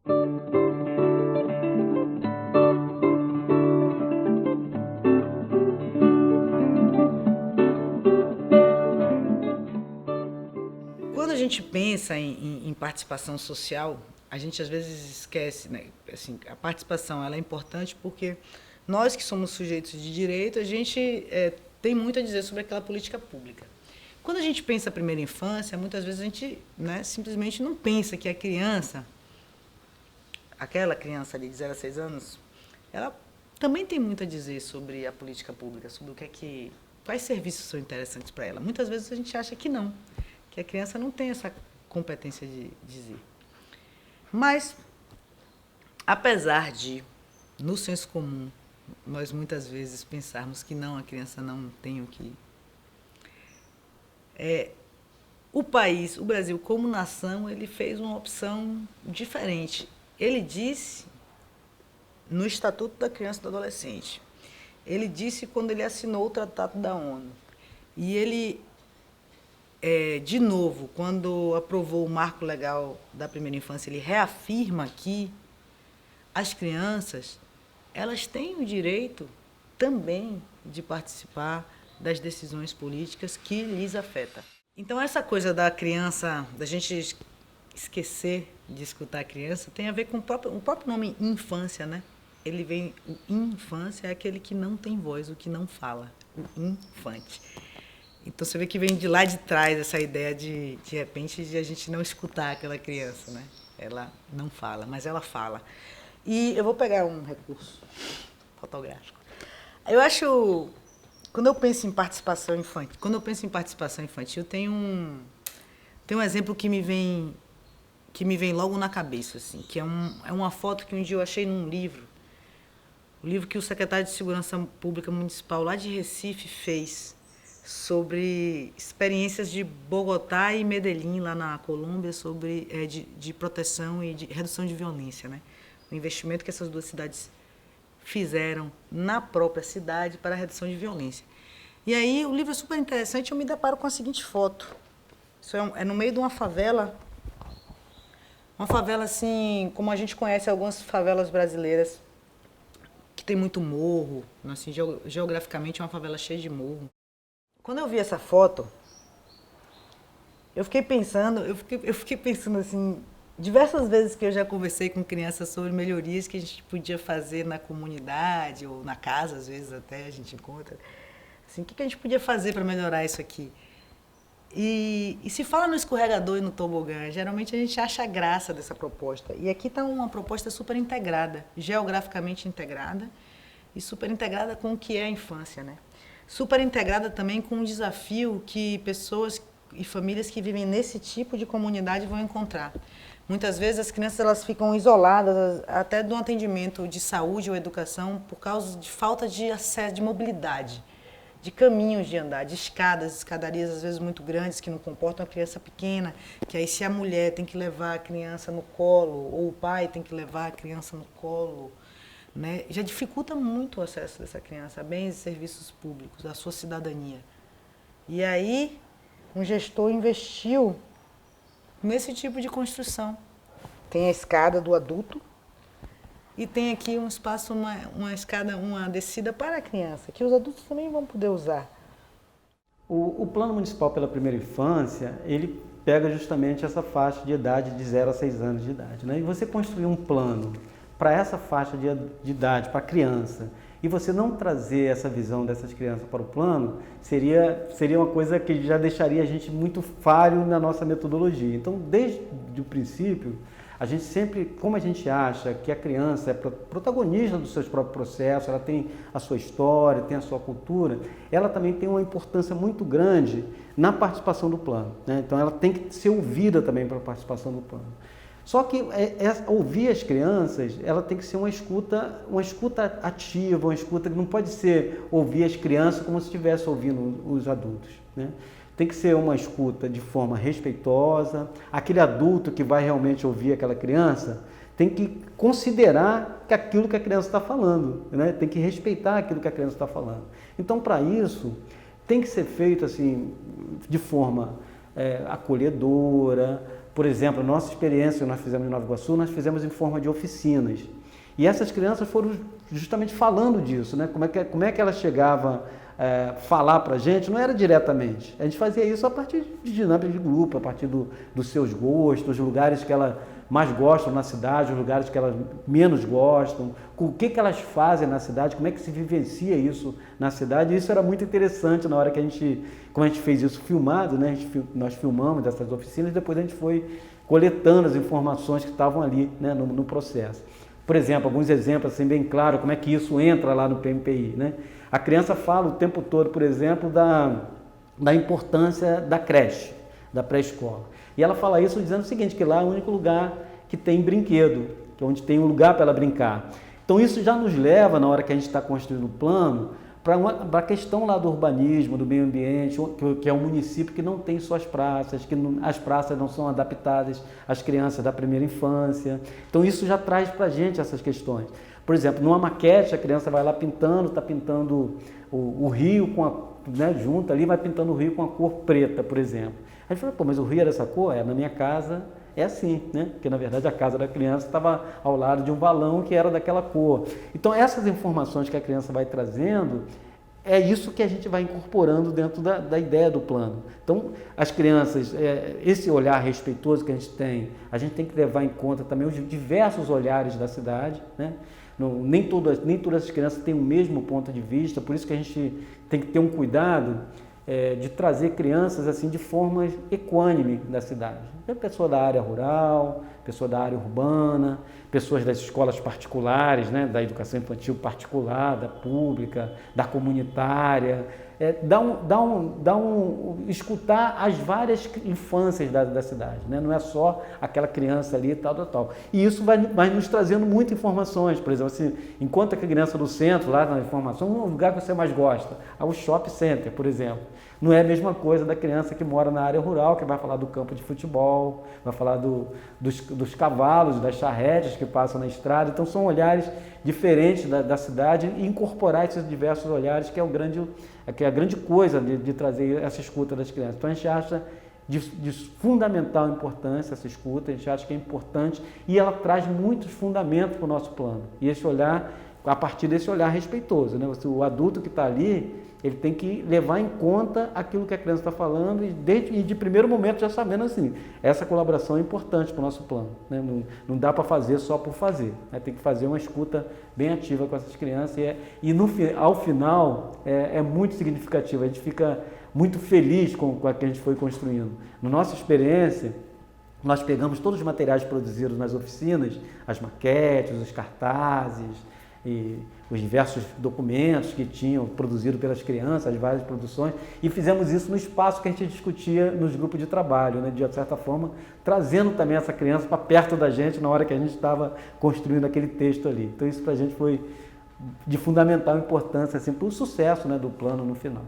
Quando a gente pensa em participação social, a gente às vezes esquece, né? Assim, a participação ela é importante porque nós que somos sujeitos de direito, a gente tem muito a dizer sobre aquela política pública. Quando a gente pensa a primeira infância, muitas vezes a gente, né, simplesmente não pensa que a criança, aquela criança ali de 0 a 6 anos, ela também tem muito a dizer sobre a política pública, sobre o que é que, quais serviços são interessantes para ela. Muitas vezes a gente acha que não, que a criança não tem essa competência de dizer. Mas, apesar de, no senso comum, nós muitas vezes pensarmos que não, a criança não tem o que... o país, o Brasil como nação, ele fez uma opção diferente. Ele disse, no Estatuto da Criança e do Adolescente, ele disse quando ele assinou o Tratado da ONU, e ele, de novo, quando aprovou o Marco Legal da Primeira Infância, ele reafirma que as crianças, elas têm o direito também de participar das decisões políticas que lhes afetam. Então, essa coisa da criança, da gente esquecer de escutar a criança, tem a ver com o próprio nome infância, né? Ele vem, o infância é aquele que não tem voz, o que não fala, o infante. Então, você vê que vem de lá de trás essa ideia de repente, de a gente não escutar aquela criança, né? Ela não fala, mas ela fala. E eu vou pegar um recurso fotográfico. Eu acho, quando eu penso em participação infantil, tem um exemplo que me vem logo na cabeça, assim, que é uma foto que um dia eu achei num livro, o livro que o secretário de Segurança Pública Municipal lá de Recife fez sobre experiências de Bogotá e Medellín, lá na Colômbia, sobre de proteção e de redução de violência, né? O investimento que essas duas cidades fizeram na própria cidade para a redução de violência. E aí o livro é super interessante, eu me deparo com a seguinte foto. Isso é no meio de uma favela assim, como a gente conhece algumas favelas brasileiras, que tem muito morro, assim, geograficamente é uma favela cheia de morro. Quando eu vi essa foto, eu fiquei pensando assim, diversas vezes que eu já conversei com crianças sobre melhorias que a gente podia fazer na comunidade ou na casa, às vezes até a gente encontra. Assim, o que a gente podia fazer para melhorar isso aqui? E se fala no escorregador e no tobogã, geralmente a gente acha a graça dessa proposta. E aqui está uma proposta super integrada, geograficamente integrada e super integrada com o que é a infância, né? Super integrada também com o desafio que pessoas e famílias que vivem nesse tipo de comunidade vão encontrar. Muitas vezes as crianças elas ficam isoladas até do atendimento de saúde ou educação por causa de falta de acesso, de mobilidade, de caminhos de andar, de escadarias às vezes muito grandes que não comportam a criança pequena, que aí se a mulher tem que levar a criança no colo ou o pai tem que levar a criança no colo, né, já dificulta muito o acesso dessa criança a bens e serviços públicos, a sua cidadania. E aí um gestor investiu nesse tipo de construção. Tem a escada do adulto e tem aqui um espaço, uma escada, uma descida para a criança, que os adultos também vão poder usar. O Plano Municipal pela Primeira Infância, ele pega justamente essa faixa de idade de 0 a 6 anos de idade, né? E você construir um plano para essa faixa de idade, para a criança, e você não trazer essa visão dessas crianças para o plano, seria uma coisa que já deixaria a gente muito falho na nossa metodologia. Então, desde o princípio, a gente sempre, como a gente acha que a criança é protagonista dos seus próprios processos, ela tem a sua história, tem a sua cultura, ela também tem uma importância muito grande na participação do plano, né? Então, ela tem que ser ouvida também para a participação do plano. Só que ouvir as crianças, ela tem que ser uma escuta ativa, uma escuta que não pode ser ouvir as crianças como se estivesse ouvindo os adultos, né? Tem que ser uma escuta de forma respeitosa. Aquele adulto que vai realmente ouvir aquela criança tem que considerar que aquilo que a criança está falando, né? Tem que respeitar aquilo que a criança está falando. Então, para isso, tem que ser feito assim, de forma acolhedora, por exemplo, a nossa experiência que nós fizemos em Nova Iguaçu, nós fizemos em forma de oficinas. E essas crianças foram justamente falando disso, né? Como é que elas chegavam a falar para a gente, não era diretamente. A gente fazia isso a partir de dinâmica de grupo, a partir dos seus gostos, os lugares que elas mais gostam na cidade, os lugares que elas menos gostam, o que elas fazem na cidade, como é que se vivencia isso na cidade. E isso era muito interessante na hora que como a gente fez isso filmado, né? Nós filmamos essas oficinas e depois a gente foi coletando as informações que estavam ali, né, no processo. Por exemplo, alguns exemplos assim bem claros, como é que isso entra lá no PMPI, né? A criança fala o tempo todo, por exemplo, da importância da creche, da pré-escola. E ela fala isso dizendo o seguinte, que lá é o único lugar que tem brinquedo, que é onde tem um lugar para ela brincar. Então isso já nos leva, na hora que a gente está construindo o plano, para a questão lá do urbanismo, do meio ambiente, que é um município que não tem suas praças, as praças não são adaptadas às crianças da primeira infância. Então isso já traz para a gente essas questões. Por exemplo, numa maquete, a criança vai lá pintando, está pintando o rio junto ali, vai pintando o rio com a cor preta, por exemplo. A gente fala, pô, mas o rio é dessa cor? Na minha casa é assim, né? Porque na verdade a casa da criança estava ao lado de um valão que era daquela cor. Então essas informações que a criança vai trazendo, é isso que a gente vai incorporando dentro da ideia do plano. Então as crianças, esse olhar respeitoso que a gente tem que levar em conta também os diversos olhares da cidade, né? Nem todas as crianças têm o mesmo ponto de vista, por isso que a gente tem que ter um cuidado de trazer crianças assim de forma equânime da cidade. Pessoa da área rural, pessoa da área urbana, pessoas das escolas particulares, né, da educação infantil particular, da pública, da comunitária. Escutar as várias infâncias da cidade, né? Não é só aquela criança ali, tal. E isso vai nos trazendo muitas informações. Por exemplo, assim, enquanto a criança do centro, lá na informação, um lugar que você mais gosta, o shopping center, por exemplo. Não é a mesma coisa da criança que mora na área rural, que vai falar do campo de futebol, vai falar dos cavalos, das charretes que passam na estrada. Então são olhares diferentes da cidade e incorporar esses diversos olhares, que é a grande coisa de trazer essa escuta das crianças. Então a gente acha de fundamental importância essa escuta, a gente acha que é importante e ela traz muitos fundamentos para o nosso plano. E esse olhar, a partir desse olhar respeitoso, né? O adulto que está ali, ele tem que levar em conta aquilo que a criança está falando e de primeiro momento já sabendo assim, essa colaboração é importante para o nosso plano, né? Não dá para fazer só por fazer, né? Tem que fazer uma escuta bem ativa com essas crianças ao final é muito significativo, a gente fica muito feliz com o que a gente foi construindo. Na nossa experiência, nós pegamos todos os materiais produzidos nas oficinas, as maquetes, os cartazes, e os diversos documentos que tinham produzido pelas crianças, as várias produções, e fizemos isso no espaço que a gente discutia nos grupos de trabalho, né? De certa forma, trazendo também essa criança para perto da gente na hora que a gente estava construindo aquele texto ali. Então isso para a gente foi de fundamental importância assim, para o sucesso, né, do plano no final.